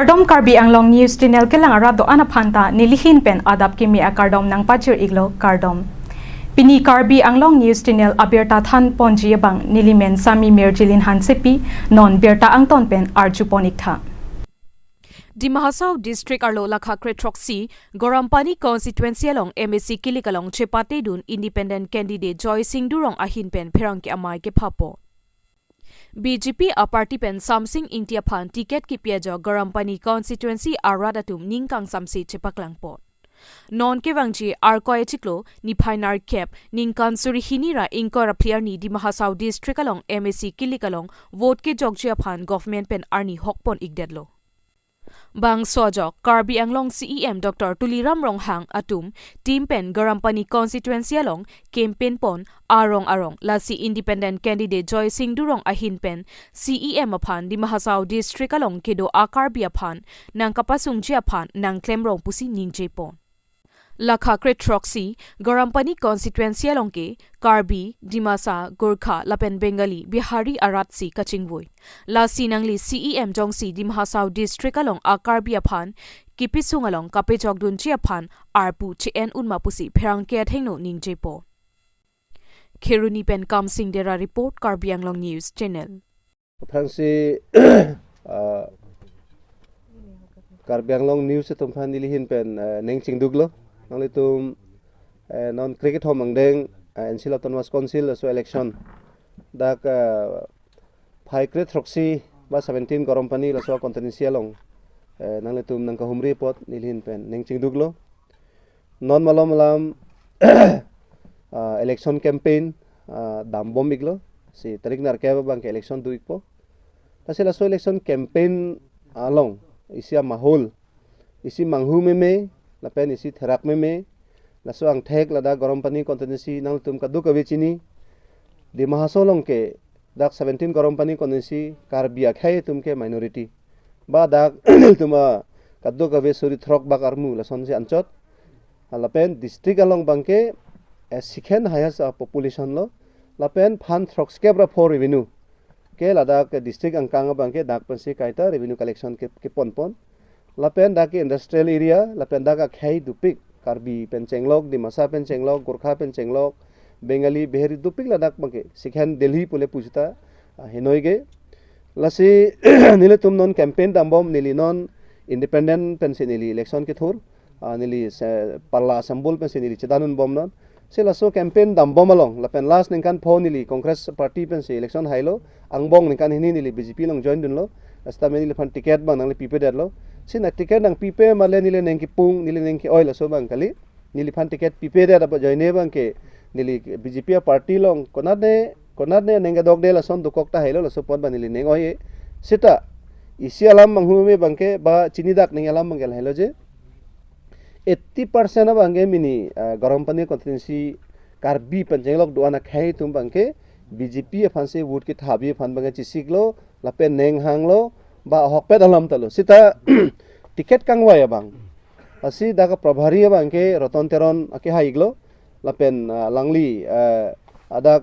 Kardom Karbi Anglong News Channel ke lang arado ana phanta nilihin pen adap kimi a kardom nang pachir iglo kardom. Pini Karbi Anglong News Channel abirta than ponji bang nilimen sami merjilin hansepi non berta angton pen arjuponik tha. Di Mahasau District Arlo Lakha Kretroxi, Gorampani Constituency along MSC Kilikalong Chepate Dun Independent Candidate Joy Singh Durong Ahin Pen Perang ke amai ke papo. BJP a party pen Samsing Intia Phan ticket ki piajo Gorampani Constituency Aradatum Ningkang Samsi Chepaklangpot. Non ke wangji Arkoy Chiklo ni Phainar Kep Ningkan Surihini Inkora Pliarni Di Mahasau District along MSC Kilikalong vote ke Jogjia Phan government pen Arni Hokpon Igdedlo. Bang Sojok, Karbi Anglong CEM Dr. Tuliram Ronghang Atum, Team Pen Gorampani Constituency along, Campaign Pon, Arong Lasi Independent Candidate Joy Singh Durong Ahin Pen, CEM Aphan, Di Mahasau District along, Kedo Akarbi Aphan, Nang Kapasung Aphan, Nang Klemrong Pusi Ningje Pon. Lakha Kretroxi, Gorampani Constituency along ke, Karbi, Dimasa, Gorkha, Lapen Bengali, Bihari Aratsi, Kachingvoy. Lasi nangli CEM Jongsi, Di Mahasau District along, Akarbi Aphan, Kipisung along, Kapechok Dunchi Aphan, Arpu, Chien Unmapusi, Perang Kia Tengno Ningje Po. Keruni Pen Kamsing Dera Report, Karbi Anglong News Channel. Fransi Karbi Anglong News Tumpan Nilihin Pen Nengching Duglo. Nang litum non cricket home angdeng NC Autonomous Council so election dak phai Kretroxi ba 17 Gorampani la so constituency long nang litum nang kahumri pot nilhin pen nengching duglo non malam election campaign dambom iglo si tarik nar ke bang election duik po tasila so election campaign along isia mahol isi manghu meme lapen isi therak meme laso ang thek lada Gorampani constituency nang tum kadu kavechini Di Mahasau long ke dak 17 Gorampani constituency Karbi akhai tum ke minority ba dak tuma kadu kave suri throk bakarmu lason se anchot lapen district along bangke second highest population lo lapen phan throk skebra for revenue ke lada ke district angkang bangke dak pansi kaita revenue collection ke pon lapen dak industrial area lapen dak khai dupik Karbi Penchenglok Dimasa Penchenglok Gorkha Penchenglok Bengali Behari dupik ladak bangke sikhan Delhi pule pujita henoige lasi nile tum non campaign dambom nili non independent pensionili election ke thur nili parla sambol pensionili chedanun bom non selaso campaign dambom along lapen last ningkan phone nili congress party pensi election hailo angbong ningkan hini nili BJP long join dun lo asta menili fan ticket bang nang pipe dat lo sina ticket nang pipe male nile nengki pung nile nengki oil so bang kali nili fan ticket pipe dat apa join bang ke nili BJP party long konadne nenga dog de la son dukok ta hailo so pon bang nili neng oye sita isi alam manghume bangke ba chinidak neng alam bangkel hailo je 80% bangke mini Gorampani constituency Karbi Penchenglok duana khai tum bangke BJP fanse vote ke thabi fan bangke chisiklo lapen neng hanglo ba hokpet alam talo sita ticket kangwa ya bang asi daga prabhari bangke Roton Teron ake haiglo lapen langli ada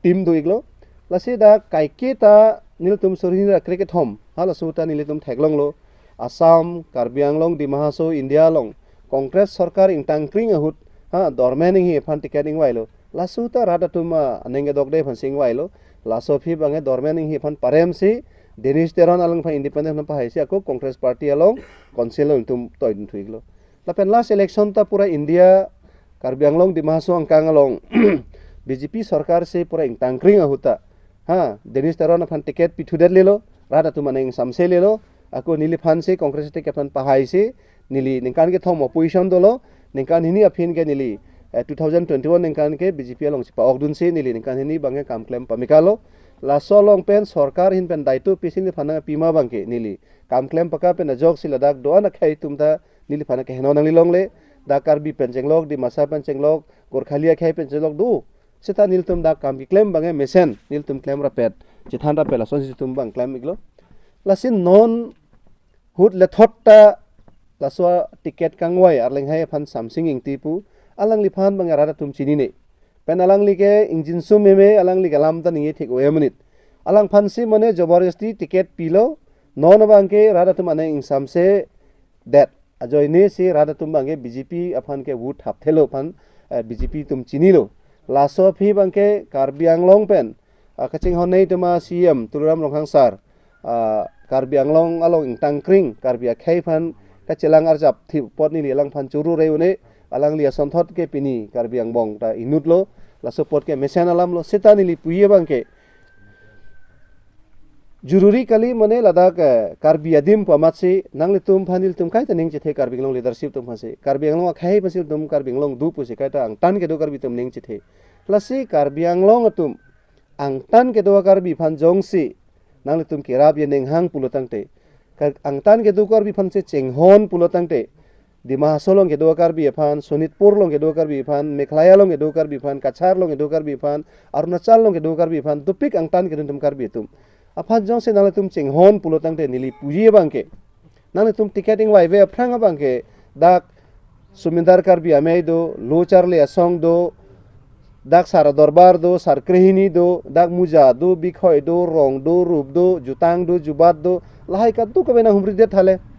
tim do iglo lasi da kaike ta niltum surhini cricket home hala suta nilitum theglong lo Assam Karbi Anglong Di Mahasau India long Congress sarkar ingtangkring ahut dormening hi fan ticket ingwailo lasuta radatuma nenge dogde fan singwailo lasofi bange dormening hi fan paremsi Denish Teron along fan independent na pahaisi ako Congress party along council tum toidun thuiglo lapen last election ta pura India Karbi Anglong Di Mahasau angkang along BJP sarkar se pura ingtangkring ahuta Denish Teron fan ticket pithudet lelo radatuma neng samse lelo ako nili fan se Congress te fan pahaisi nili ningkan ke thom opposition dolo ningkan hini aphin ke nili 2021 ningkan ke BJP along sipa ogdun se nili ningkan hini bange kam claim pamikalo la solong pen sarkar hin pen daito pising ni phana pima bangke nili kam claim paka pen jok sila dak doana khai tumta nili phana ke heno nang lilong le da Karbi Penchenglok di Masa Penchenglok Gorkhalia khai Penchenglok du sita nil tum da kam ki claim bange mesen nil tum claim rapet chithan ra pela son tum bang claim iglo lasin non hut le thotta laswa ticket kangwai arleng hai phan Samsung ingtipu alang li phan bang rada tum chini ne pen alang li ke engine sum meme alang li galam ta ni thik we minute alang phan si mane jabarasti ticket pilo non bangke rada tum ane insam se that ajoy ne se rada tum bangke BJP aphan ke wood hap thelo phan BJP tum chini lo laso phi bangke Karbi Anglong pen kaching honei tuma CM Tuluram Longhang Sar Karbi Anglong along ing tangkring Karbi akhai phan kachelang arjap thi pot ni li lang phan churu reune alang lia sonthot ke pini Karbi Angbong ta inut lo la support ke mesen alam lo setani li puye bangke jururi kali mane ladak Karbi adim pamatsi nangli tum phanil tum kai ta ning chithe Karbi Anglong leadership tum phase Karbi Anglong akhai pasil tum Karbi Anglong du pusi kai ta ang tan ke do Karbi tum ning chithe lasi Karbi Anglong tum ang tan ke do Karbi phan jongsi nangli tum kirab ye ning hang pulotang te ang tan ke do Karbi phan se chenghon pulotang te Dima Solong ke dua Karbi phan Sonitpur long ke dua Karbi phan Mekhlaya long ke dua Karbi phan Kachar long ke dua Karbi phan Arunachal long ke dua Karbi phan tupik ang tan ke tum Karbi tum aphan jong se nale tum chenghon pulotang te nili puji bangke nale tum ticketing wai ve apranga bangke dak Sumindar Karbi amei do Locharle asong do dak sara dorbar do sar krehini do dak muja do bikhoi do rong do rup do jutang do jubat do lahai ka du ka bena humri de thale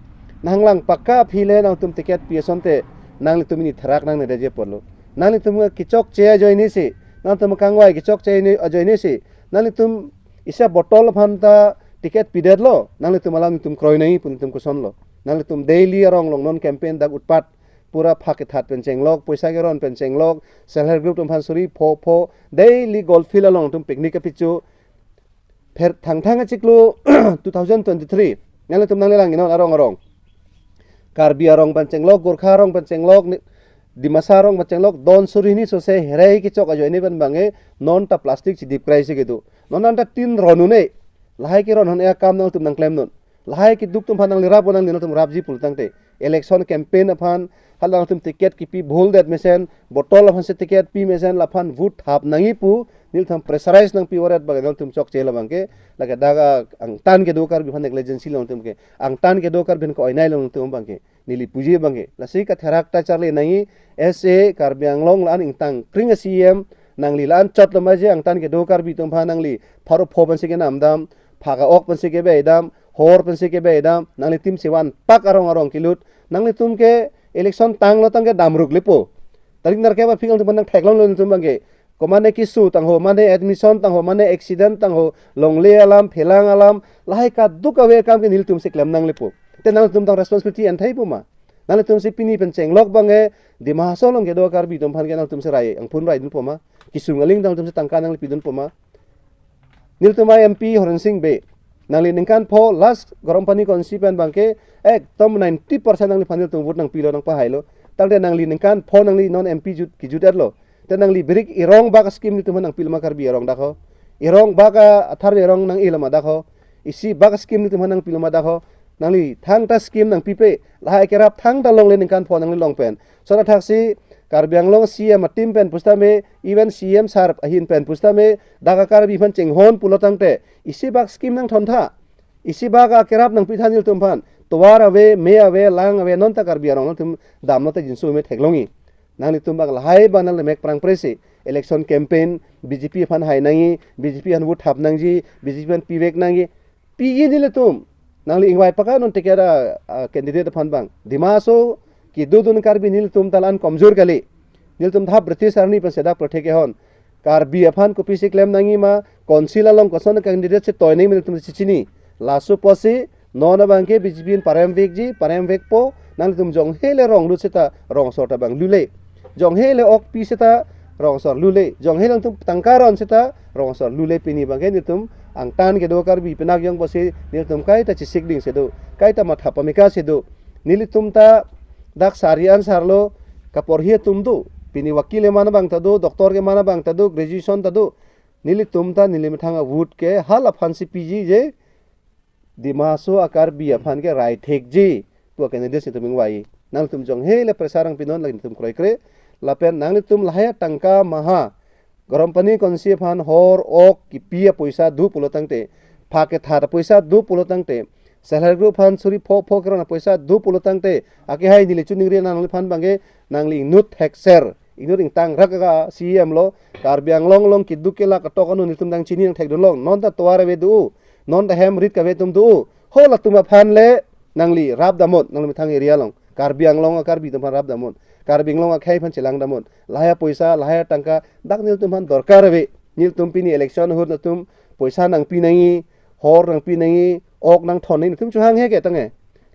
nanglang pakka phile nang tum ticket piesonte nangli tumini tharak nang ne reje porlo nangli tum kichok che joini si nang tum kangwai kichok che ni joini si nangli tum isa botol phanta ticket pidetlo nangli tum alam tum kroi nei pun tum kuson lo nangli tum daily rong long non campaign dak utpat pura phake that pencenglok poisa geron pencenglok self help group tum phansuri pho daily golf fil along tum picnic pichu pher thang chiklu 2023 nangli tum nangli lang ino arong Karbi arong pancenglok Gorkha arong pancenglok Dimasa arong pancenglok don surini sose herai ki chok ajo ini ban bange non ta plastic si deep cry se gitu non anta tin ronune lahai ki ron hon ya kam nang tum nang claim non lahai ki duk tum phanang lirap nang lino tum rapji pultang te election campaign aphan halang tum ticket ki pi bhol that mesen botol aphan se ticket pi mesen laphan vote hap nangi pu nil tham pressurize nang pi warat bagal tum chok chela bangke laga daga ang tan ke dokar bi phan agency long tum ke ang tan ke dokar bin ko ainai long tum bangke nili puji bangke lasi ka therak ta charle nangi SA Karbi Anglong lan ing tang kring CM nang li lan chot lama je ang tan ke dokar bi tum phan nang li pharo pho ban se ke nam dam phaga ok ban se ke be dam hor ban se ke be dam nang li tim sewan pak arong kilut nang li tum ke election tang lo tang ke damruk lipo tarik nar ke ba fikang tum nang thaklong lo tum bangke komane kisu tang ho mane admission tang ho mane accident tang ho longle alam phelang alam lahai ka duka we kam ke nil tum se klem nang lipo te nang tum tang responsibility an thai puma nang tum se pini pen chenglok bange Dima Solong ke do Karbi tum phan ke nang tum se rai ang pun rai dun puma kisu ngaling tang tum se tangka nang lipi dun puma nil tum MP Horen Singh be nang li ningkan pho last gorom pani constituent bangke ek tom 90% nang li phanil tum vote nang pilo nang pa hailo tangte nang li ningkan pho nang li non MP jut ki jutet lo te nang li berik irong baka scheme ni tum nang pilma Karbi irong dakho irong baka athar irong nang ilama dakho isi baka scheme ni tum nang pilma dakho nang li thang ta scheme nang pipe lahai kerap thang ta long le ningkan pho nang li long pen sora thaksi Karbi Anglong CM team pen pustame even CM sar ahin pen pustame daga Karbi phan chenghon pulotang te isi bak scheme nang thontha isi baga kerap nang pithanil tum phan towar ave me ave lang ave non ta Karbi Anglong tum dam ta jinsu me theklongi nang li tum bak lahai banal mek prang presi election campaign BJP phan hai nangi BJP han vote hap nangji BJP phan pivek nangi pi ni le tum nang li ingwai paka non tekera candidate phan bang dimaso ki dudun Karbi nil tum talan komjor kali nil tum tha British army pa seda protheke hon Karbi aphan ko pisi claim nangi ma council along koson candidate se toy nei mil tum chichini lasu posi nona bangke BJP parem vek po nang tum jong hele rong lu seta rong sorta bang lule jong hele ok pi seta rong sor lule jong hele tum tangkaron seta rong sor lule pini bangke nil tum ang tan ke do Karbi penak yang posi nil tum kai ta chisik ding sedo kai ta matha pamika sedo nil tum ta dak sarian sarlo kapor hie tum du pini wakil mana bang tadu doktor ke mana bang tadu graduation tadu nili tum ta nili mithanga wood ke hal afan si PG je dimaso Karbi afan ke right thek ji tu candidate se tuming wai nang tum jong hele presarang pinon lagi tum kroi kre lapen nang tum lahaya tangka maha gorom pani konsi fan hor ok ki pia poisa du pulotang te phake thar poisa du pulotang te self help group fan suri pho kron poisa du pulotang te ake hai nili chuning re nang fan bange nangli nut hexer ignoring tang rakaga CM lo Karbi Anglong long ki dukela ka tokanu nitum dang chini nang thek don long non ta toware ve du non ta hem rit ka ve tum du ho la tuma phan le nangli rap damot nangli thang area long karbi anglong karbi tum rap damot karbi anglong khai phan chilang damot laya poisa laya tangka dak nil tum phan dorkar ve nil tum pini election hur na tum poisa nang pi nangi hor nang pi nangi ok nang thon ni tum chu hang he ke tange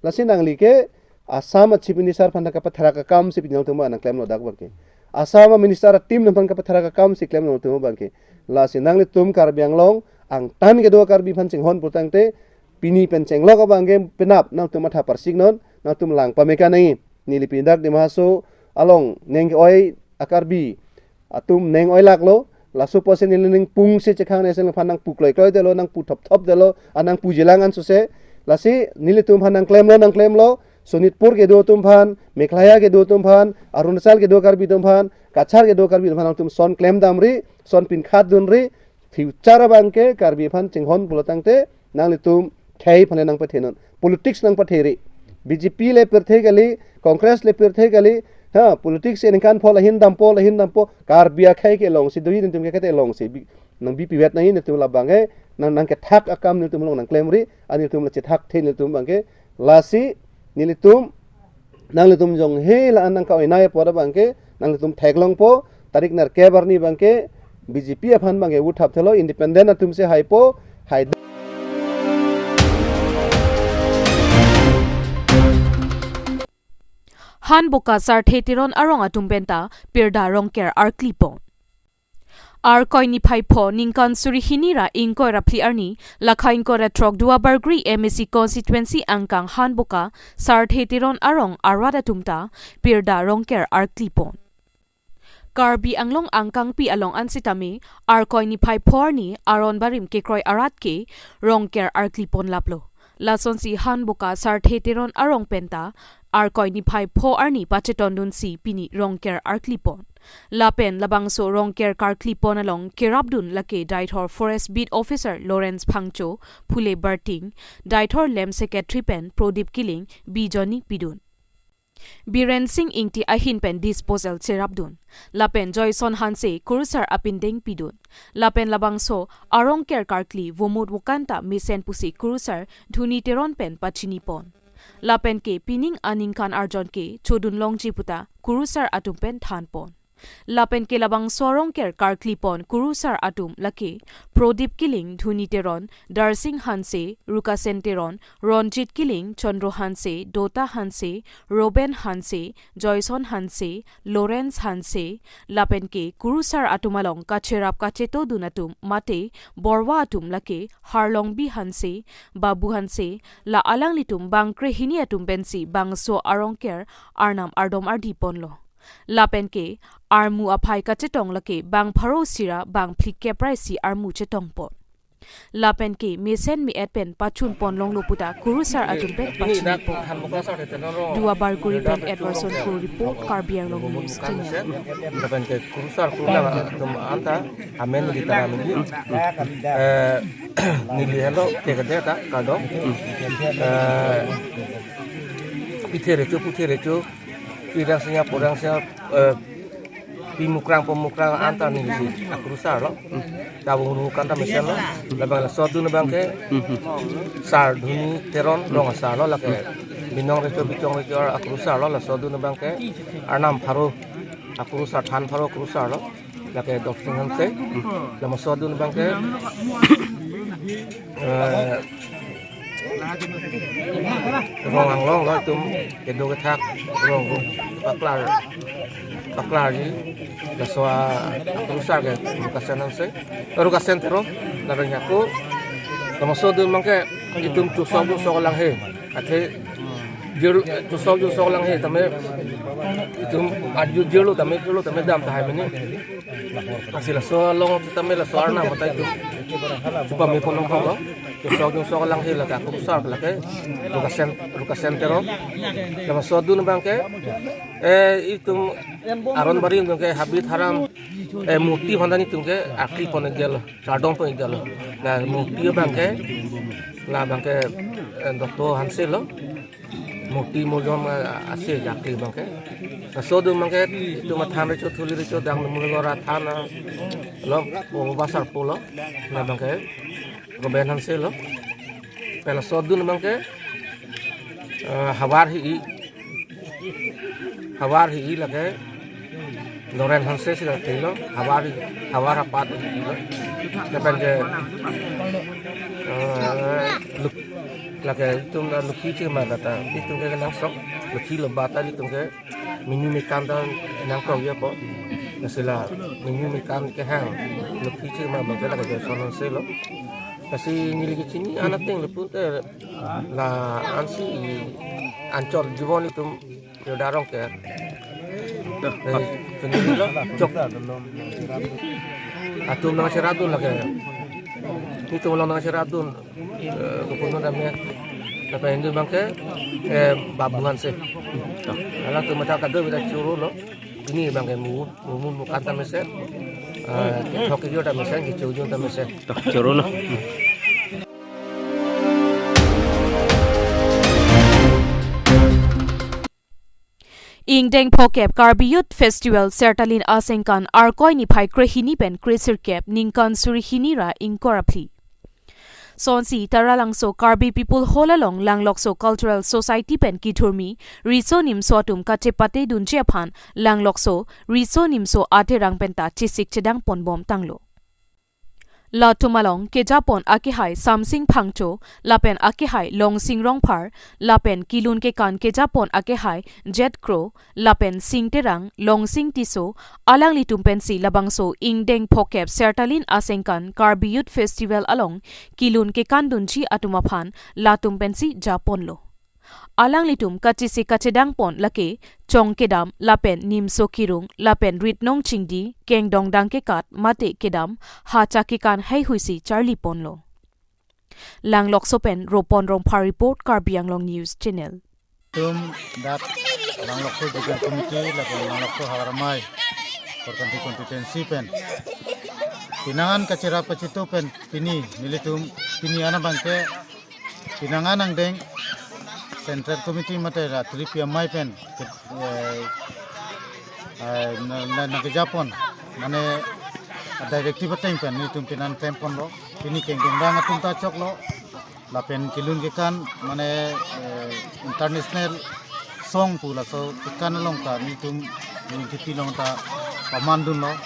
lasin nangli ke Assam chief minister phan ka pathara ka kam si pinang tum nang claim lo dak barke Assam minister team nang phan ka pathara ka kam si claim lo tum barke lasin nangli tum karbi anglong ang tan ke do karbi phan sing hon putang te pini penceng lo ka bangge penap nang tum matha persik non nang tum lang pameka nai nili pindak di maso along neng oi akarbi atum neng oi lak lo lasu posen neng pung se chekhang ne seng phanang pukloi kloi de lo nang pu thop thop de lo anang pu jilangan su se lasi nili tum phanang claim lo sonitpur ke do tum phan mekhlaya ke do tum phan arunachal ke do karbi tum phan kachar ke do karbi tum phan tum son claim damri son pin khat dunri future bangke karbi phan chinghon bulotangte nang litum khai phane nang pathenon politics nang patheri BJP le perthe gali Congress le perthe gali ha politics en kan phol hin dampo karbia khai ke long si doi tum ke kate long si nang BP wet nai ne tum la bange nang ke thak akam ne tum long nang claimri ani tum la chithak the ne tum bange lasi nilitum nang litum jong he la nang ka inai poda bange nang litum thaglong po tarik nar ke barni bange BJP afan bange uthap thelo independent atum se haipo hai Han boka sar thetiron arong atumbenta pirda rongker arklipon ar koini phaipo ningkan suri hinira ingko rapli arni lakhain ko retrok dua bargri MSC constituency angkang han boka sar thetiron arong arwada tumta pirda rongker arklipon Karbi anglong angkang pi along ansitami ar koini phaipo ni aron barim ke kroi arat ke rongker arklipon laplo lason si han boka sar thetiron arong penta ar koini phaipo arni pacheton dun si pini rongker arklipon lapen labangso rongker karklipon along kerabdun lake daithor forest beat officer Lawrence Phangcho phule barting daithor lem secretary pen Prodip Kiling bijoni pidun Biren Singh ingti ahin pen disposal cherabdun lapen Joyson Hanse kurusar apindeng pidun lapen labangso arongker karkli vomut wukanta misen pusi kurusar dhuni teron pen pachinipon lapen ke pining aningkan arjon ke chodun longji puta kurusar atumpen thanpon lapen ke labang sorongker karklipon kurusar atum lake Prodip Kiling dhuni teron Darsing Hanse Rukasen teron Ronjit Kiling Chandro Hanse Dota Hanse Roben Hanse Joyson Hanse Lawrence Hanse lapen ke kurusar atumalong kacherap kacheto dunatum mate borwa atum lake Harlongbi Hanse Babu Hanse la alang litum bangkre hini atum bensi bangso arongker arnam ardom ardipon lo lapen ke armu aphai ka chetong lake bang pharo sira bang phlikke price armu chetong po lapen ke mesen mi etpen pachun pon long loputa kurusar ajunpet pachun po dua bar guri pen Edwardson ko report karbiang long news lapen ke kurusar kurula tum anta amen di tarami nili hello ke kadeta kado pithere chu pirang sinya pimukrang antar ni si akrusar lo tabung kanta mesen lo labang la sodu na bangke sar dhuni teron long asar lo lake binong recho bichong recho akrusar lo la sodu na bangke arnam pharo akrusar than pharo akrusar lo lake dokting hanse lama sodu na bangke rong anglong lo tum kedo ketak rong paklar ji la soa akrusar ke rukasen tero naranya ko tamaso dun mangke itum tu so lang he athe jeru tu so lang he tame itum aju jeru tame dam ta hai meni asila so long tame la soarna matai tu supa me ponong ko tu so lang he la ka akrusar la ke rukasen tero tamaso dun mangke itum aron barin tungke habit haram mukti bhandani tungke akli pone gelo chardong pone gelo na mukti bangke la bangke dokto hanselo mukti mojom ase jakli bangke sodu bangke tu mathan recho thuli recho dang mulgora thana lo basar polo na bangke Roben hanselo pela sodun bangke hawar hi lage Loren Hanse sila tilo hawar apat tilo dapat je luk lage tum na luki che ma data itum ke nang sok luki lebata itum ke minu mekan dan nang ko ya po nasila minu mekan ke hang luki che ma bangke lage sonon selo kasi niligi chini anak ting lepun te la ansi ancor jibon itum darong ke sendiri lo cok atum nang siradun lagi itu ulang nang siradun kepunun damnya apa Hindu bangke babungan sih alang tu mata kado kita curu lo ini bangke mu kanta meser hoki jo ta meser ki chujun ta meser curu lo Ingdeng Phokep Karbi Youth Festival Sertalin Asengkan Arkoi ni phai krehini pen kresir kep ningkan surihinira inkorapli Sonsi taralangso Karbi people holalong langlokso cultural society pen kithurmi risonim sotum kachepate dunche phan langlokso risonim so aterang penta chisik chedang ponbom tanglo La tumalong ke Japon akihai samsing phangcho lapen akihai longsing rongphar lapen kilun ke kan ke Japon akihai jet crow lapen singterang longsing tiso alang litumpen si labangso ingdeng phokep sertalin asengkan Karbi Youth Festival along kilun ke kan dunchi atumaphan latumpen si Japon lo alang litum kachisi kachedang pon lake chongkedam lapen nimso kirung lapen ritnong chingdi kengdong dang ke kat mate kedam hacha ke kan hai huisi Charlie ponlo langlok sopen ropon rong report Karbi Anglong News Channel tum dat langlok so juga komite lapen langlok so haramai perkanti kompetensi pen pinangan kacira pacito pen pini militum pini ana bangke pinangan ang deng Central Committee matera tripia mai pen na ke Japon mane directive time pen ni tumpinan tempon lo pini kengdong dang atum ta chok lo la pen kilun ke kan mane international song pula so kan long ta ni tum ni titi long ta pamandun lo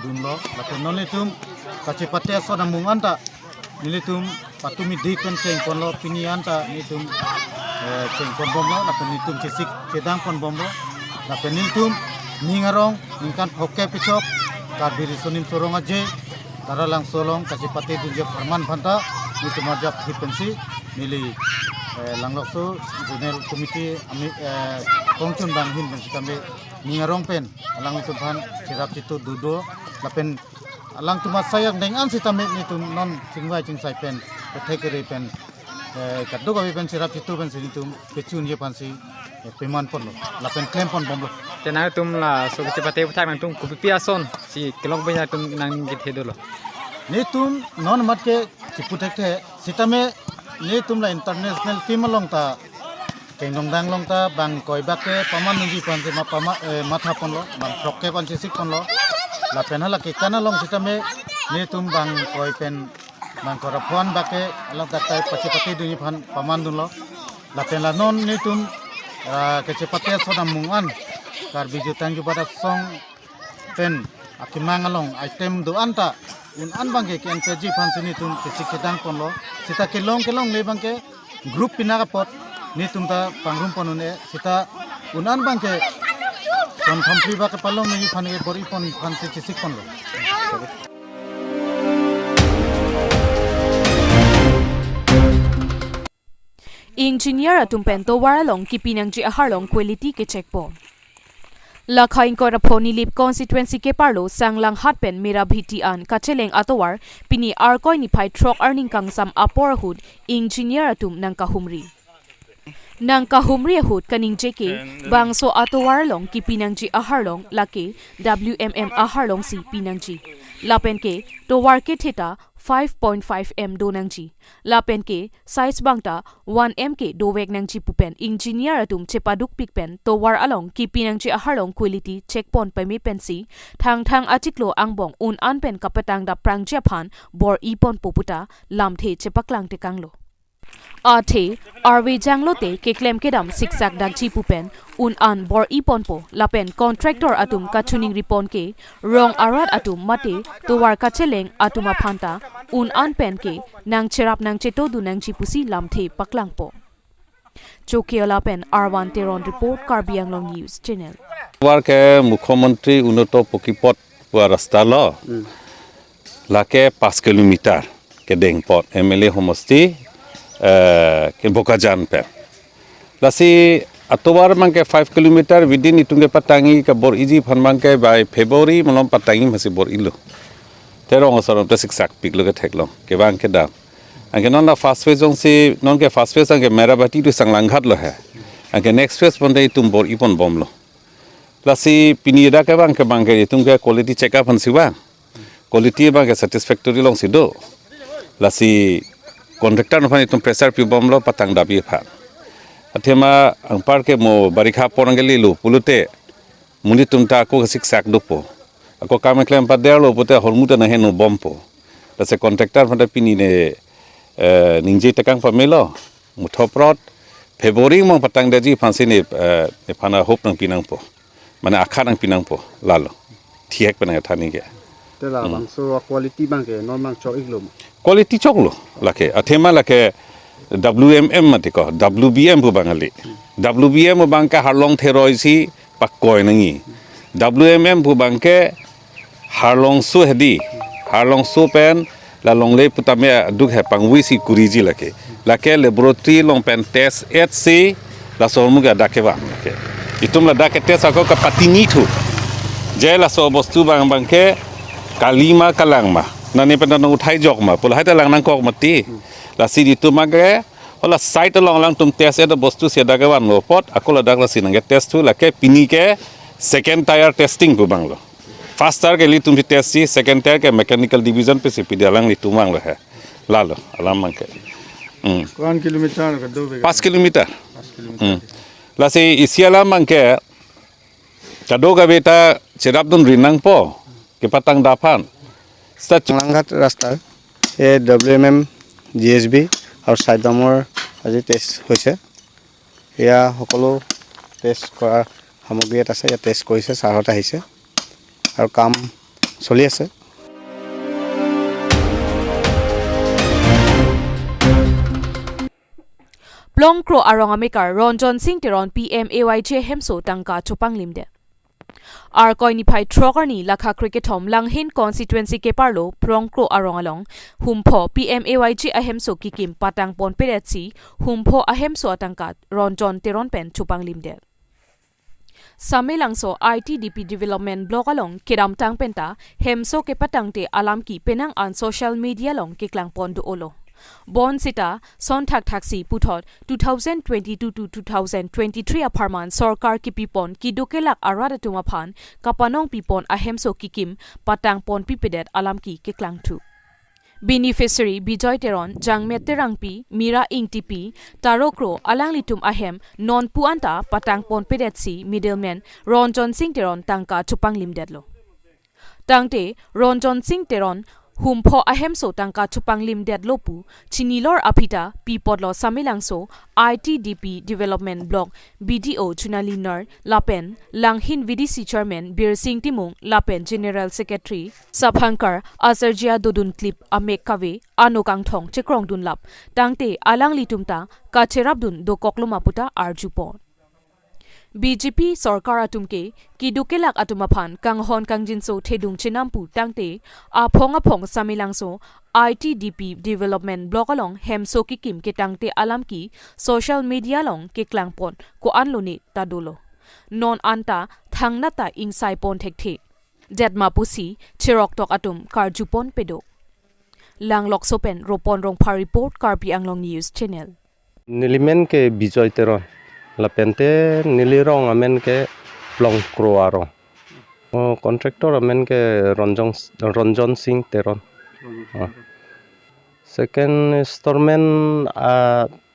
dun lo la pen non tum kachipate so na mungan ta ni tum patumi dik pen cheng pon lo pini anta ni tum cheng pon bom lo la pen tum chisik kedang pon bom lo la pen tum ningarong ningkan hokke pichok kabiri sonim sorong aje taralang solong kachipate dunje farman phanta ni tum ajak hipensi mili langlokso general committee ami kongchun bang hin ben sikambe ningarong pen alang itu phan sirap situ dudo la pen alang tuma sayang dengan sitame ni tum non singwai chingsai pen thekere pen kaddo gabi pen sirap situ pen sinitum pechun je pansi peman pon lo la pen klem pon bom lo tena tum la so cepate putar nang tum kupipia son si kelong benya tum nang git hedolo ni tum non matke chiputekte sitame ni tum la international team long ta kengdong dang long ta bang koi bakke paman nungi panse ma pama matha pon lo bang prokke panse sik pon lo la pen hala ke kana long sitame ni tum bang koi pen bang korapon bakke ala datai pachipati dunyi phan paman dun lo la pen la non ni tum kecepatan sodam mungan Karbi jutang pada song pen akimang along item do anta un an bangke ke NPG fansini tum kesik kedang pon lo sita kelong le bangke group pinaga pot ni tum ta pangrum ponune sita un an bangke kon kompli ba ke palong ni phane bori pon fansi kesik pon lo Engineer atumpen to waralong kipinang ji aharlong quality ke checkpo Lakhain ko raponi lip constituency ke parlo sanglang hatpen mera bhiti an kacheleng atowar pini arkoi ni phai trok earning kangsam apor hud engineer atum nang kahumri hud kaning jeke bangso atowar long ki pinangji aharlong lake WMM aharlong si pinangji lapen ke towar ke theta 5.5 m donangji lapen ke size bangta 1 m ke dowek nangji pupen engineer atum chepaduk pikpen towar along ki pinangji aharlong quality checkpoint pemi pensi thang achiklo angbong un anpen kapatang da prangje phan bor ipon poputa lamthe chepaklang te kanglo Ate arwe janglote ke claim kedam siksak dangchi pupen un an bor iponpo lapen contractor atum kachuning ripon ke rong arat atum mate towar kacheleng atuma phanta un an pen ke nang cherap nang cheto du nang chipusi lamthe paklangpo Chokiola pen R1 Teron report Karbi Anglong News Channel के मुख्यमंत्री उन्नत पकिपथ रास्ता लाके 5 kilometre के डेंगपथ MLA समष्टि के बोकाजान पे लासी अतोबार मंके 5 kilometre within इतुंगे Patangi का बोर इजी फनमांग के बाय फेब्रुवारी मलम पतांगी मसी बोर इलो तेरो असरम ते सिक्साक पिकलो के थेकलो के बांग के दा अंके नन ला फास्ट फेज जों से नन के फास्ट फेज अंके मेराबाटी तो संगलांघाट लो है अंके नेक्स्ट फेज बंदे तुम बोर इपन बम लो लासी पिनीदा के बांग के तुंगे क्वालिटी चेकअप हनसिवा क्वालिटी बांग के सैटिस्फैक्टरी लोंग सिदो लासी कॉन्ट्रैक्टर नफानी तुम प्रेशर पी बम लो पतंग दाबी फा अथेमा अंपार के मो बारिखा पोरंगली लो पुलुते मुली तुम ता को सिक साक दोपो अको काम क्लेम पदेर लो पुते हरमुते नहे नो बमपो तसे कॉन्ट्रैक्टर फंडा पिनी ने निंजे तकांग पमेलो मुथोप्रत फेब्रुवारी म पतंग देजी फांसी ने फाना होप नंग पिनांग पो माने आखा नंग पिनांग पो लालो थियक बना थानी के तेला बांसो क्वालिटी बांके नॉर्मल चो इगलो क्वालिटी चोकलो लाके अथेमा लाके WMM मते को WBM बु बांगाली WBM बांका हारलोंग थेरोइसी पक्कोय नंगी WMM बु बांके हारलोंग सु हेदी हारलोंग सु पेन ला लोंगले पुतामे दुख है पंगवीसी कुरीजी लाके लेबोरेटरी लोंग पेन टेस्ट HC ला सोमुगा दाकेवा लाके इतुम ला दाके टेस्ट आको का पतिनी थु जे ला सो वस्तु बांके कालीमा कलांगमा नने पेन न उठाई जगमा पुलाहाय त लांगनां कक मति लासी दितु मागे होला साइट लंग तुम टेस्ट एद वस्तु से दागे वान लोपत अकोला दागला सिनगे टेस्ट थु लाके पिनी के सेकंड टायर टेस्टिंग को बांगलो फर्स्ट टायर के लिए तुम टेस्ट सी सेकंड टायर के मैकेनिकल डिवीजन पे से पिदालांग li tumang है लालो अलाम मांके 1 किलोमीटर का 5 किलोमीटर लासी इसियाला मांके तदोगा बेटा चिराबदुन रिनांग पो के पतंग दाफान संगलांघाट रास्ता ये WMM GSB और साइडाমৰ আজি টেষ্ট হৈছে এয়া সকলো টেষ্ট কৰা সামগ্ৰী আছে या টেষ্ট কৰিছে সাহত আহিছে আৰু কাম চলি আছে Plongkro arong amekar Ronjon Singh Teron PMAYJ hemso tangka chopang limde Ar koini phai trogarni lakha cricket hom langhin constituency ke parlo Plongkro arong along humpho PMAYJ ahemso kikim patang pon peretsi humpho ahemso atangka Ronjon Teron pen chopang limde Samilangso ITDP development blog along kiram tang penta hemso ke patangte alam ki penang on social media long kiklang pon du olo Bon sita son thak thaksi puthot 2022 to 2023 aparman sarkar ki pipon ki dokelak arada tuma phan kapanong pipon ahemso kikim patang pon pipedet alam ki keklang thu Beneficiary Bijoy Teron Jangmet Terangpi Mira Ingtipi Tarokro Alanglitum Ahem non puanta patang pon pedetsi middleman Ronjon Singh Teron tangka chupang limdedlo Tangte Ronjon Singh Teron Humpho ahemso tangka chupang limdet lopu chinilor apita pipodlo samilangso ITDP development block BDO chunalinar lapen langhin VDC chairman Bir Singh Timung lapen general secretary Sabhankar Azarjia Dodun clip amekave anokang thong chekrong dunlap tangte alang litumta kacherabdun do kokloma puta arjupon BJP Sarkar atumke ki dukelak atumaphan kanghon kangjinso thedung chinampu tangte aphong aphong samilangso ITDP development block along hemso ki kim ke tangte alam ki social media long ke klangpon ko anloni tadolo non anta thangnata insai pon thekthi jetma pusi chirok tok atum karjupon pedo langlok sopen ropon rong phar report Karbi Anglong News Channel Nilimen ke Bijoy Teron La pente nilirong amen ke Plongkro arong. Contractor amen ke Ronjon Singh Teron. Second installment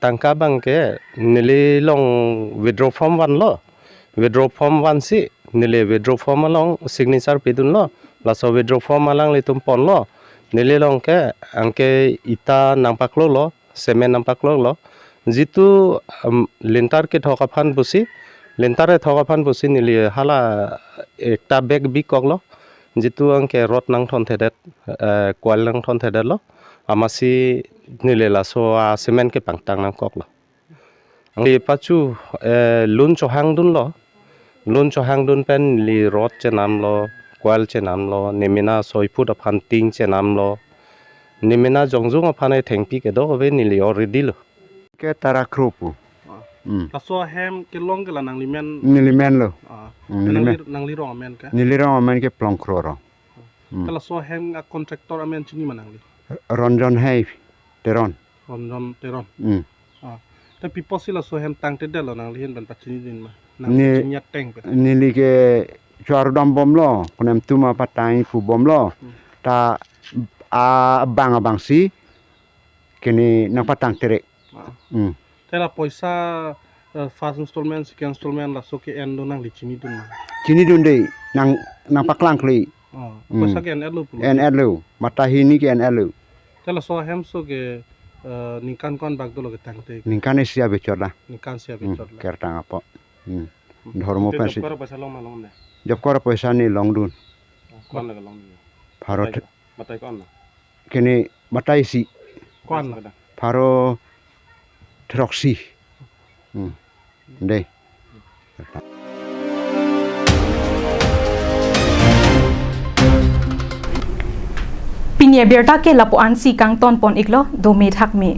tangka bang ke nililong withdraw form 1 lo. Withdraw form 1 si nili withdraw form along signature pidun lo. Laso withdraw form alang litum pon lo. Nililong ke angke ita nangpaklo lo semen nampak lo jitu lintar ke thokapan busi lintare thokapan busi nili hala ekta bag bi koklo jitu angke rot nang thon thedet kwal nang thon thedet lo amasi nile la so semen ke pangtang nang koklo angli pachu lun chohang dun lo lun chohang dun pen li rot che nam lo kwal che nam lo nimina 6 foot aphan ting che nam lo nimina jongjung aphan ai thengpi ke do be nili already lo ke tara kropu la so hem ke long ke la nang limen nilimen lo nang li rong amen ka nilirong amen ke plongkro ro la so hem a contractor amen chini manang li ronjon hai teron ron teron ta people sila so hem tang te de lo nang li hen ban pachini din ma nang Ni- chinya teng pe nili ke chuar dom bom lo punem tuma patai fu bom lo ta bang abang si kini nang patang tere te la poisa first installment second installment la so ke end do nang li chini dun ma chini dun dei nang paklang kli poisa ke end lo pu en elu matahi ni ke en elu te la so hem so ke nikan kon bag do lo ke tang te ningkane sia bechoda nikan sia be chot la kertang apo ধর্ম পাশে karo poisa long ma long ne job করা পয়সা নি long দুন kon la long ni Bharat matai kon na কেনে মাতাইছি kon la ভারো ট্রক্সি they Pinya berta ke lapuan si kang ton pon iklo do me thak mi